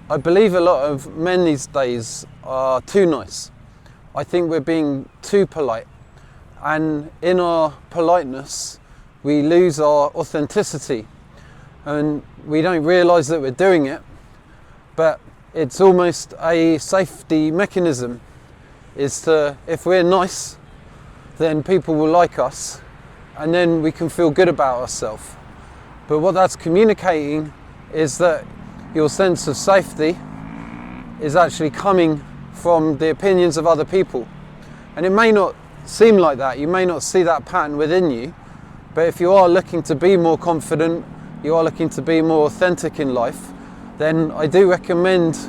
I believe a lot of men these days are too nice. I think we're being too polite, and in our politeness we lose our authenticity, and we don't realise that we're doing it, but it's almost a safety mechanism. If we're nice, then people will like us, and then we can feel good about ourselves. But what that's communicating is that your sense of safety is actually coming from the opinions of other people. And it may not seem like that, you may not see that pattern within you, but if you are looking to be more confident, you are looking to be more authentic in life, then I do recommend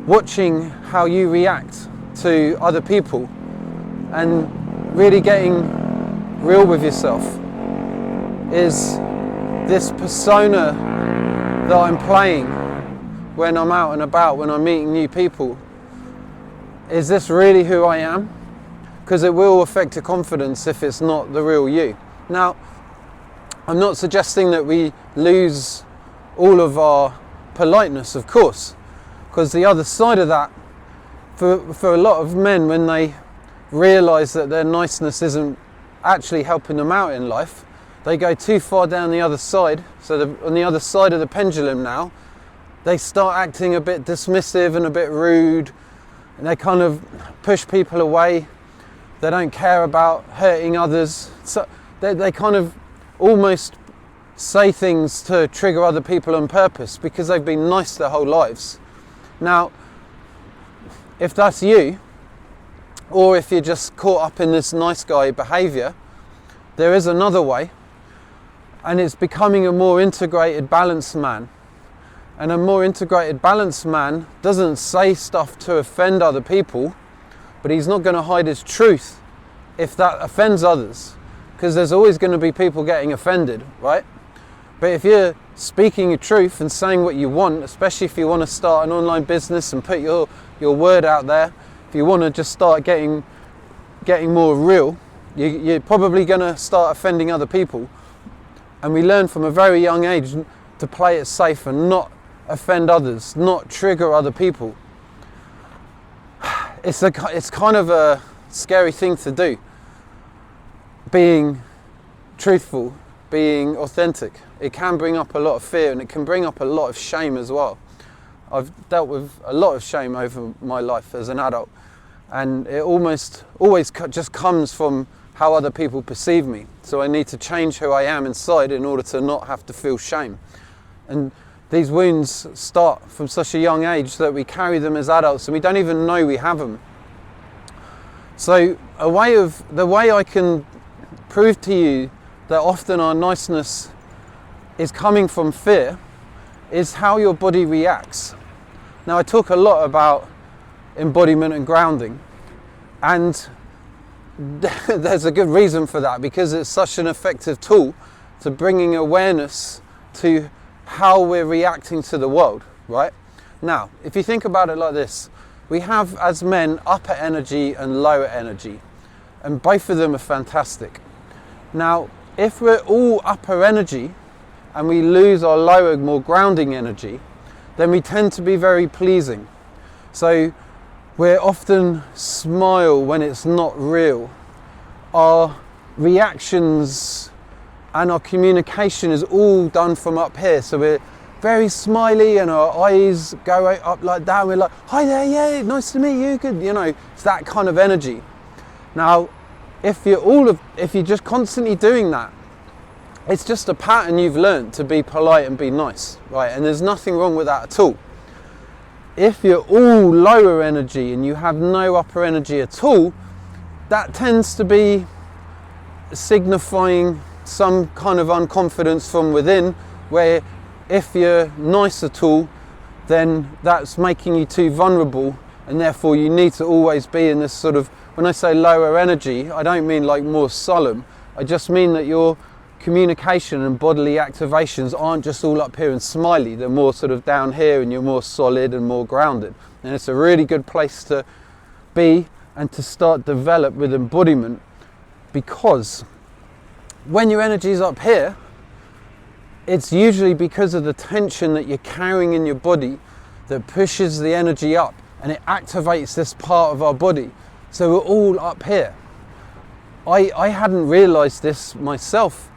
watching how you react to other people and really getting real with yourself. Is this persona that I'm playing when I'm out and about, when I'm meeting new people, is this really who I am? Because it will affect your confidence if it's not the real you. Now, I'm not suggesting that we lose all of our politeness, of course, because the other side of that, for a lot of men, when they realise that their niceness isn't actually helping them out in life, they go too far down the other side. So on the other side of the pendulum now, they start acting a bit dismissive and a bit rude, and they kind of push people away. They don't care about hurting others. So they kind of almost say things to trigger other people on purpose because they've been nice their whole lives. Now, if that's you, or if you're just caught up in this nice guy behaviour, there is another way, and it's becoming a more integrated, balanced man. And a more integrated, balanced man doesn't say stuff to offend other people, but he's not going to hide his truth if that offends others, because there's always going to be people getting offended, right? But if you're speaking your truth and saying what you want, especially if you want to start an online business and put your word out there, if you want to just start getting more real, you're probably going to start offending other people. And we learn from a very young age to play it safe and not offend others, not trigger other people. It's kind of a scary thing to do, being truthful, being authentic. It can bring up a lot of fear, and it can bring up a lot of shame as well. I've dealt with a lot of shame over my life as an adult, and it almost always just comes from how other people perceive me. So I need to change who I am inside in order to not have to feel shame. And these wounds start from such a young age that we carry them as adults and we don't even know we have them. So the way I can prove to you that often our niceness is coming from fear is how your body reacts. Now, I talk a lot about embodiment and grounding, and there's a good reason for that, because it's such an effective tool to bringing awareness to how we're reacting to the world, right? Now, if you think about it like this, we have as men upper energy and lower energy, and both of them are fantastic. Now, if we're all upper energy and we lose our lower, more grounding energy, then we tend to be very pleasing. So we're often smile when it's not real. Our reactions and our communication is all done from up here. So we're very smiley and our eyes go up like that. We're like, hi there, yeah, nice to meet you, good. You know, it's that kind of energy. Now, if you're just constantly doing that, it's just a pattern you've learned to be polite and be nice, right? And there's nothing wrong with that at all. If you're all lower energy and you have no upper energy at all, that tends to be signifying some kind of unconfidence from within, where if you're nice at all, then that's making you too vulnerable, and therefore you need to always be in this sort of, when I say lower energy, I don't mean like more solemn, I just mean that your communication and bodily activations aren't just all up here and smiley, they're more sort of down here and you're more solid and more grounded. And it's a really good place to be and to start develop with embodiment, because when your energy is up here, it's usually because of the tension that you're carrying in your body that pushes the energy up, and it activates this part of our body. So we're all up here. I hadn't realized this myself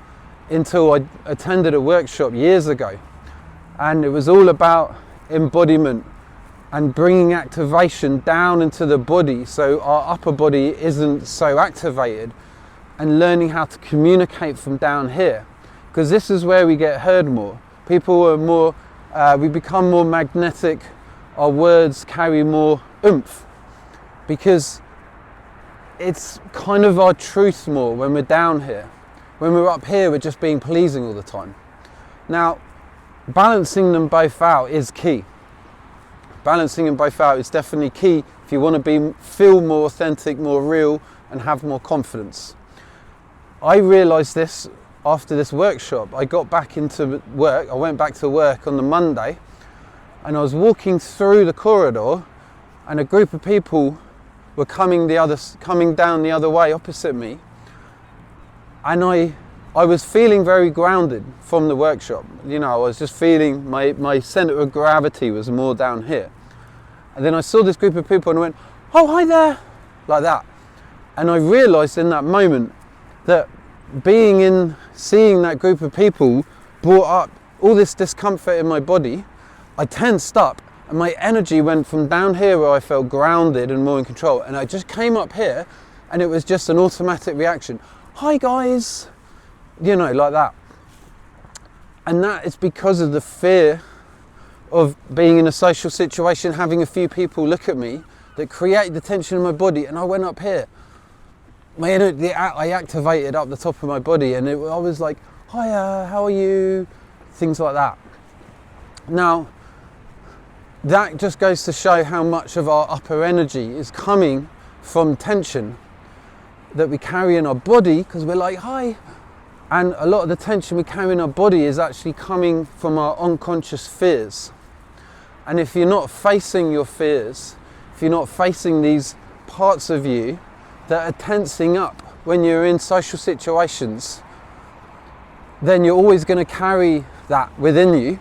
until I attended a workshop years ago, and it was all about embodiment and bringing activation down into the body so our upper body isn't so activated, and learning how to communicate from down here, because this is where we get heard more. People are more, we become more magnetic, our words carry more oomph, because it's kind of our truth more when we're down here. When we're up here, we're just being pleasing all the time. Now, balancing them both out is key. Balancing them both out is definitely key if you want to feel more authentic, more real, and have more confidence. I realised this after this workshop. I got back into work. I went back to work on the Monday, and I was walking through the corridor, and a group of people were coming down the other way opposite me, and I was feeling very grounded from the workshop. You know, I was just feeling my centre of gravity was more down here. And then I saw this group of people and I went, "Oh, hi there," like that. And I realised in that moment that seeing that group of people brought up all this discomfort in my body. I tensed up, and my energy went from down here where I felt grounded and more in control, and I just came up here, and it was just an automatic reaction. "Hi guys," you know, like that. And that is because of the fear of being in a social situation, having a few people look at me, that create the tension in my body, and I went up here. My energy, I activated up the top of my body, and I was like, "Hiya, how are you?" Things like that. Now, that just goes to show how much of our upper energy is coming from tension that we carry in our body, because we're like, "Hi." And a lot of the tension we carry in our body is actually coming from our unconscious fears. And if you're not facing your fears, if you're not facing these parts of you that are tensing up when you're in social situations, then you're always going to carry that within you,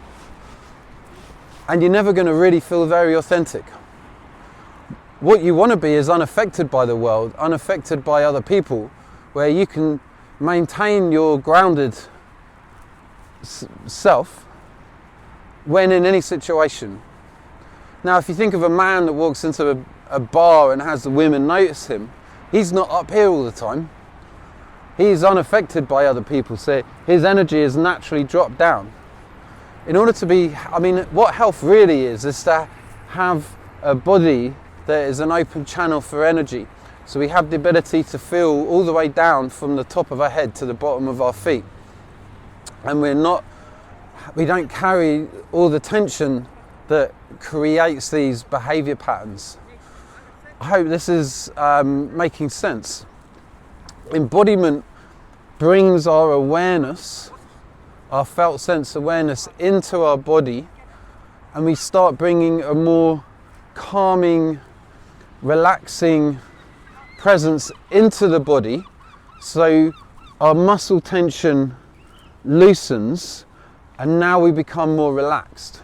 and you're never going to really feel very authentic. What you want to be is unaffected by the world, unaffected by other people, where you can maintain your grounded self when in any situation. Now, if you think of a man that walks into a bar and has the women notice him, he's not up here all the time. He's unaffected by other people, so his energy is naturally dropped down. In order to be, what health really is to have a body that is an open channel for energy. So we have the ability to feel all the way down from the top of our head to the bottom of our feet. And we don't carry all the tension that creates these behavior patterns. I hope this is making sense. Embodiment brings our awareness, our felt sense awareness, into our body, and we start bringing a more calming, relaxing presence into the body, so our muscle tension loosens, and now we become more relaxed.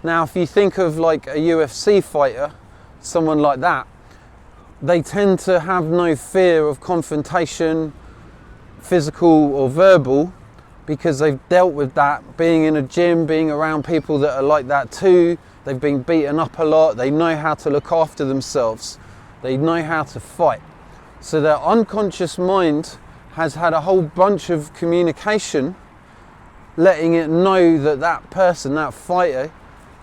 Now, if you think of like a UFC fighter, someone like that, they tend to have no fear of confrontation, physical or verbal, because they've dealt with that, being in a gym, being around people that are like that too. They've been beaten up a lot, they know how to look after themselves, they know how to fight. So their unconscious mind has had a whole bunch of communication letting it know that that person, that fighter,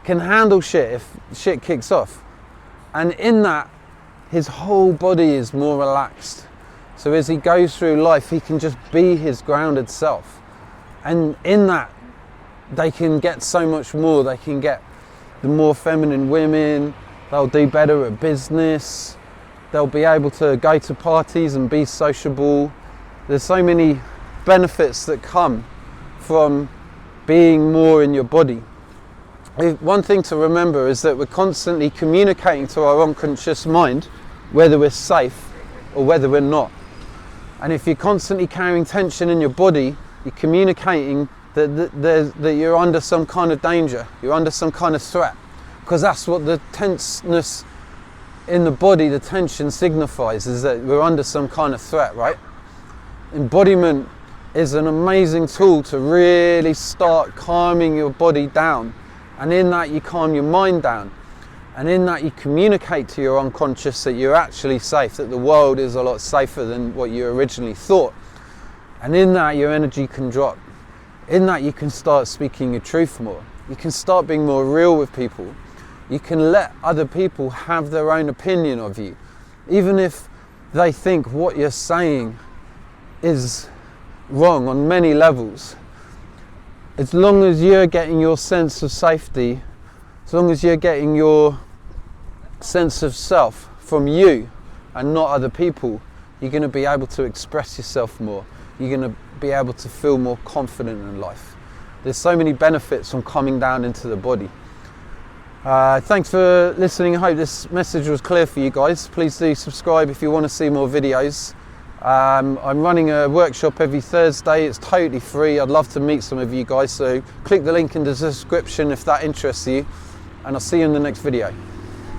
can handle shit if shit kicks off. And in that, his whole body is more relaxed. So as he goes through life, he can just be his grounded self. And in that, they can get so much more. They can get the more feminine women, they'll do better at business, they'll be able to go to parties and be sociable. There's so many benefits that come from being more in your body. One thing to remember is that we're constantly communicating to our unconscious mind whether we're safe or whether we're not. And if you're constantly carrying tension in your body, you're communicating that you're under some kind of danger, you're under some kind of threat. because that's what the tenseness in the body, the tension signifies, is that we're under some kind of threat, right? Embodiment is an amazing tool to really start calming your body down, and in that you calm your mind down, and in that you communicate to your unconscious that you're actually safe, that the world is a lot safer than what you originally thought, and in that your energy can drop. In that you can start speaking your truth more. You can start being more real with people. You can let other people have their own opinion of you, even if they think what you're saying is wrong on many levels. As long as you're getting your sense of safety, as long as you're getting your sense of self from you and not other people, you're going to be able to express yourself more. You're going to be able to feel more confident in life. There's so many benefits from coming down into the body. Thanks for listening. I hope this message was clear for you guys. Please do subscribe if you want to see more videos. I'm running a workshop every Thursday. It's totally free. I'd love to meet some of you guys, so click the link in the description if that interests you, and I'll see you in the next video.